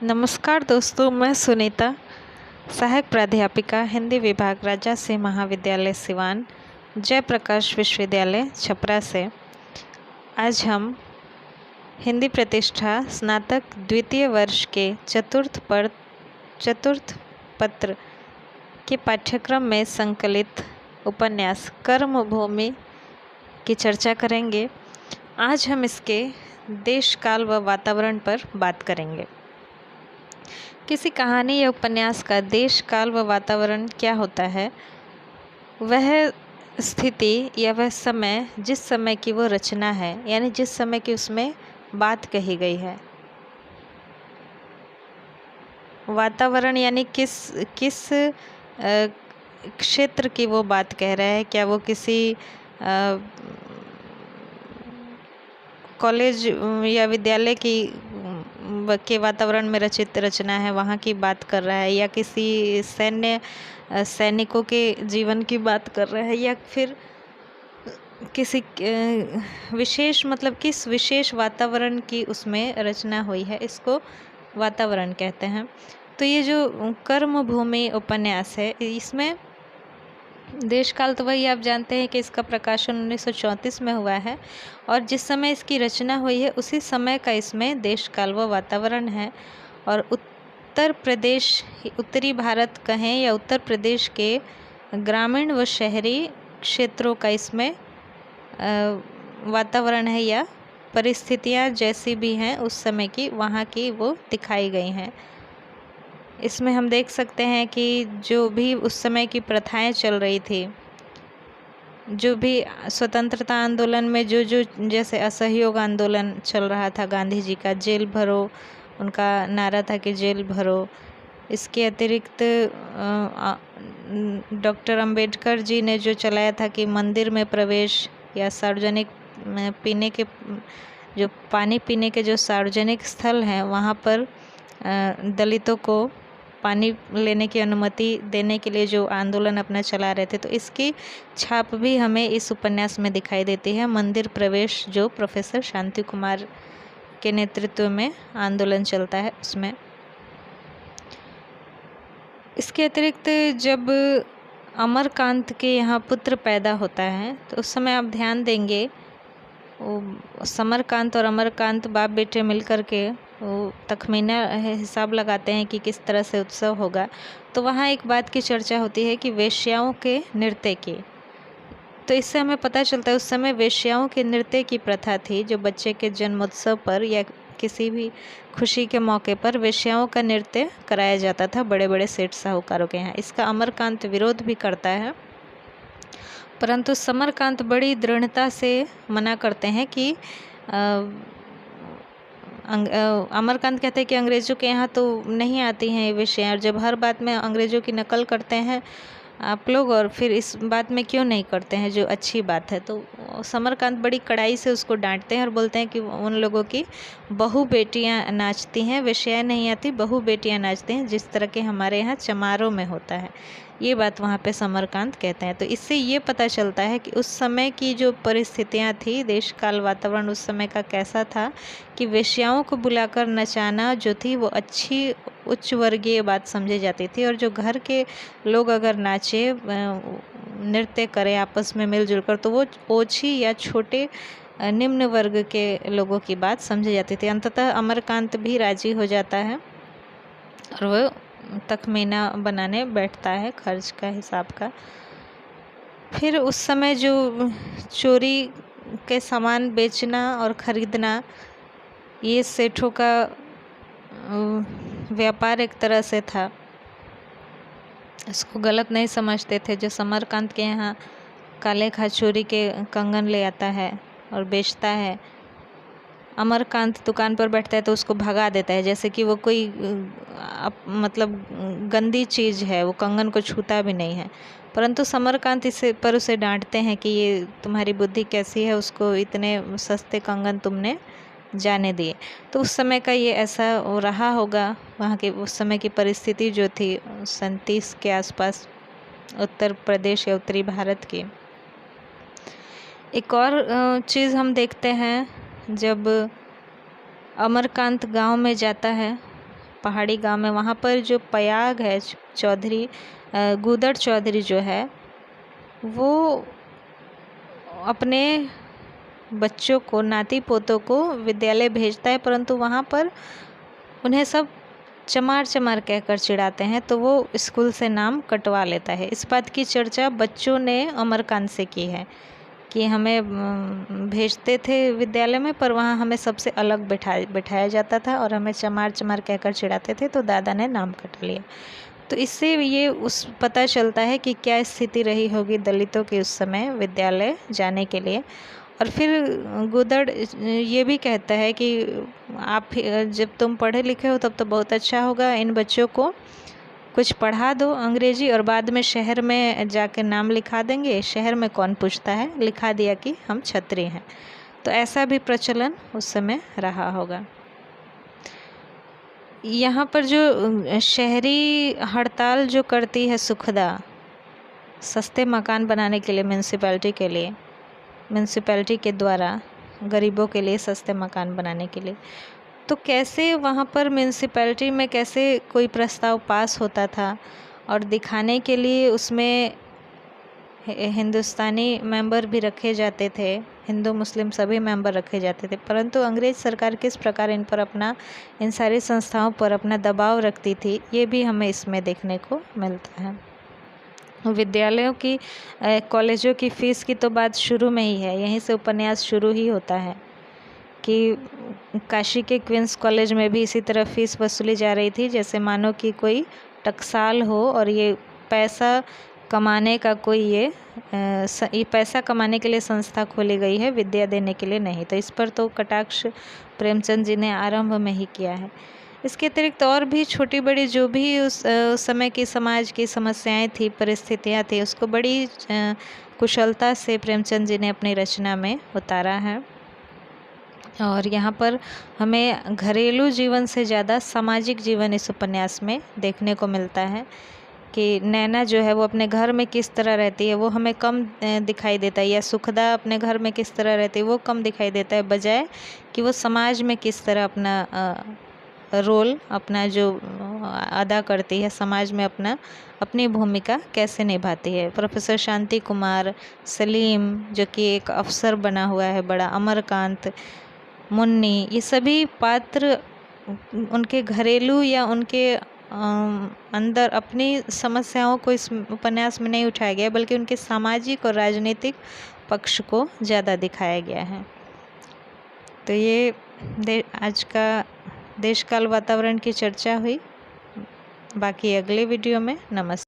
नमस्कार दोस्तों, मैं सुनीता, सहायक प्राध्यापिका हिंदी विभाग राजर्षि महाविद्यालय सिवान, जयप्रकाश विश्वविद्यालय छपरा से। आज हम हिंदी प्रतिष्ठा स्नातक द्वितीय वर्ष के चतुर्थ पत्र के पाठ्यक्रम में संकलित उपन्यास कर्मभूमि की चर्चा करेंगे। आज हम इसके देश, काल व वातावरण पर बात करेंगे। किसी कहानी या उपन्यास का देश, काल व वातावरण क्या होता है? वह स्थिति या वह समय, जिस समय की वो रचना है, यानी जिस समय की उसमें बात कही गई है। वातावरण यानी किस क्षेत्र की वो बात कह रहा है। क्या वो किसी कॉलेज या विद्यालय के वातावरण में रचित रचना है, वहाँ की बात कर रहा है, या किसी सैनिकों के जीवन की बात कर रहा है, या फिर किसी विशेष, मतलब किस विशेष वातावरण की उसमें रचना हुई है, इसको वातावरण कहते हैं। तो ये जो कर्मभूमि उपन्यास है, इसमें देश काल तो वही आप जानते हैं कि इसका प्रकाशन 1934 में हुआ है, और जिस समय इसकी रचना हुई है उसी समय का इसमें देश काल व वातावरण है। और उत्तर प्रदेश, उत्तरी भारत कहें या उत्तर प्रदेश के ग्रामीण व शहरी क्षेत्रों का इसमें वातावरण है, या परिस्थितियाँ जैसी भी हैं उस समय की, वहाँ की वो दिखाई गई हैं। इसमें हम देख सकते हैं कि जो भी उस समय की प्रथाएं चल रही थी, जो भी स्वतंत्रता आंदोलन में जो जैसे असहयोग आंदोलन चल रहा था, गांधी जी का जेल भरो, उनका नारा था कि जेल भरो। इसके अतिरिक्त डॉक्टर अंबेडकर जी ने जो चलाया था कि मंदिर में प्रवेश, या सार्वजनिक पीने के जो पानी पीने के जो सार्वजनिक स्थल हैं, वहाँ पर दलितों को पानी लेने की अनुमति देने के लिए जो आंदोलन अपना चला रहे थे, तो इसकी छाप भी हमें इस उपन्यास में दिखाई देती है। मंदिर प्रवेश जो प्रोफेसर शांति कुमार के नेतृत्व में आंदोलन चलता है उसमें। इसके अतिरिक्त जब अमरकांत के यहाँ पुत्र पैदा होता है, तो उस समय आप ध्यान देंगे, समरकांत और अमरकांत बाप बेटे मिलकर के वो तखमीना हिसाब लगाते हैं कि किस तरह से उत्सव होगा। तो वहाँ एक बात की चर्चा होती है कि वेश्याओं के नृत्य की। तो इससे हमें पता चलता है उस समय वेश्याओं के नृत्य की प्रथा थी, जो बच्चे के जन्मोत्सव पर या किसी भी खुशी के मौके पर वेश्याओं का नृत्य कराया जाता था बड़े बड़े सेठ साहूकारों के यहाँ। इसका अमरकांत विरोध भी करता है, परंतु समरकांत बड़ी दृढ़ता से मना करते हैं कि अमरकांत कहते हैं कि अंग्रेज़ों के यहाँ तो नहीं आती हैं ये विषय, और जब हर बात में अंग्रेज़ों की नकल करते हैं आप लोग, और फिर इस बात में क्यों नहीं करते हैं जो अच्छी बात है। तो समरकांत बड़ी कड़ाई से उसको डांटते हैं और बोलते हैं कि उन लोगों की बहू बेटियाँ नाचती हैं, विषय नहीं आती, बहू बेटियाँ नाचती हैं, जिस तरह के हमारे यहाँ चमारों में होता है। ये बात वहाँ पे समरकांत कहते हैं। तो इससे ये पता चलता है कि उस समय की जो परिस्थितियाँ थी, देश काल वातावरण उस समय का कैसा था, कि वेश्याओं को बुलाकर नचाना जो थी वो अच्छी उच्च वर्गीय बात समझी जाती थी, और जो घर के लोग अगर नाचे, नृत्य करें आपस में मिलजुल कर, तो वो ओछी या छोटे निम्न वर्ग के लोगों की बात समझी जाती थी। अंततः अमरकांत भी राजी हो जाता है और वो तखमीना बनाने बैठता है खर्च का, हिसाब का। फिर उस समय जो चोरी के सामान बेचना और ख़रीदना, ये सेठों का व्यापार एक तरह से था, इसको गलत नहीं समझते थे। जो समरकांत के यहाँ काले खा चोरी के कंगन ले आता है और बेचता है, अमरकांत दुकान पर बैठता है तो उसको भगा देता है, जैसे कि वो कोई मतलब गंदी चीज़ है, वो कंगन को छूता भी नहीं है। परंतु समरकांत उसे डांटते हैं कि ये तुम्हारी बुद्धि कैसी है, उसको इतने सस्ते कंगन तुमने जाने दिए। तो उस समय का ये ऐसा रहा होगा, वहाँ के उस समय की परिस्थिति जो थी 37 के आसपास उत्तर प्रदेश या उत्तरी भारत की। एक और चीज़ हम देखते हैं, जब अमरकांत गांव में जाता है पहाड़ी गांव में, वहाँ पर जो पयाग है चौधरी, गुदड़ चौधरी जो है, वो अपने बच्चों को, नाती पोतों को विद्यालय भेजता है, परंतु वहाँ पर उन्हें सब चमार चमार कहकर चिढ़ाते हैं, तो वो स्कूल से नाम कटवा लेता है। इस बात की चर्चा बच्चों ने अमरकांत से की है कि हमें भेजते थे विद्यालय में, पर वहाँ हमें सबसे अलग बैठाया जाता था और हमें चमार चमार कहकर चिढ़ाते थे, तो दादा ने नाम कटा लिया। तो इससे ये उस पता चलता है कि क्या स्थिति रही होगी दलितों की उस समय विद्यालय जाने के लिए। और फिर गुदड़ ये भी कहता है कि आप जब तुम पढ़े लिखे हो तब तो बहुत अच्छा होगा, इन बच्चों को कुछ पढ़ा दो अंग्रेजी और बाद में शहर में जाकर नाम लिखा देंगे। शहर में कौन पूछता है, लिखा दिया कि हम क्षत्रिय हैं। तो ऐसा भी प्रचलन उस समय रहा होगा। यहाँ पर जो शहरी हड़ताल जो करती है सुखदा, सस्ते मकान बनाने के लिए म्यूनसिपैलिटी के लिए, म्यूनसिपैलिटी के द्वारा गरीबों के लिए सस्ते मकान बनाने के लिए, तो कैसे वहाँ पर म्यूनसिपैलिटी में कैसे कोई प्रस्ताव पास होता था और दिखाने के लिए उसमें हिंदुस्तानी मेंबर भी रखे जाते थे, हिंदू मुस्लिम सभी मेंबर रखे जाते थे, परंतु अंग्रेज़ सरकार किस प्रकार इन सारी संस्थाओं पर अपना दबाव रखती थी, ये भी हमें इसमें देखने को मिलता है। विद्यालयों की, कॉलेजों की फ़ीस की तो बात शुरू में ही है, यहीं से उपन्यास शुरू ही होता है कि काशी के क्वींस कॉलेज में भी इसी तरह फ़ीस वसूली जा रही थी, जैसे मानो कि कोई टकसाल हो और ये पैसा कमाने का कोई ये पैसा कमाने के लिए संस्था खोली गई है, विद्या देने के लिए नहीं। तो इस पर तो कटाक्ष प्रेमचंद जी ने आरंभ में ही किया है। इसके अतिरिक्त और भी छोटी बड़ी जो भी उस समय की समाज की समस्याएं थी, परिस्थितियां थी, उसको बड़ी कुशलता से प्रेमचंद जी ने अपनी रचना में उतारा है। और यहाँ पर हमें घरेलू जीवन से ज़्यादा सामाजिक जीवन इस उपन्यास में देखने को मिलता है कि नैना जो है वो अपने घर में किस तरह रहती है, वो हमें कम दिखाई देता है, या सुखदा अपने घर में किस तरह रहती है वो कम दिखाई देता है, बजाय कि वो समाज में किस तरह अपना रोल, अपना जो अदा करती है, समाज में अपनी भूमिका कैसे निभाती है। प्रोफेसर शांति कुमार, सलीम जो कि एक अफसर बना हुआ है बड़ा, अमरकांत, मुन्नी, ये सभी पात्र उनके घरेलू या उनके अंदर अपनी समस्याओं को इस उपन्यास में नहीं उठाया गया, बल्कि उनके सामाजिक और राजनीतिक पक्ष को ज़्यादा दिखाया गया है। तो ये आज का देश काल वातावरण की चर्चा हुई। बाकी अगले वीडियो में। नमस्ते।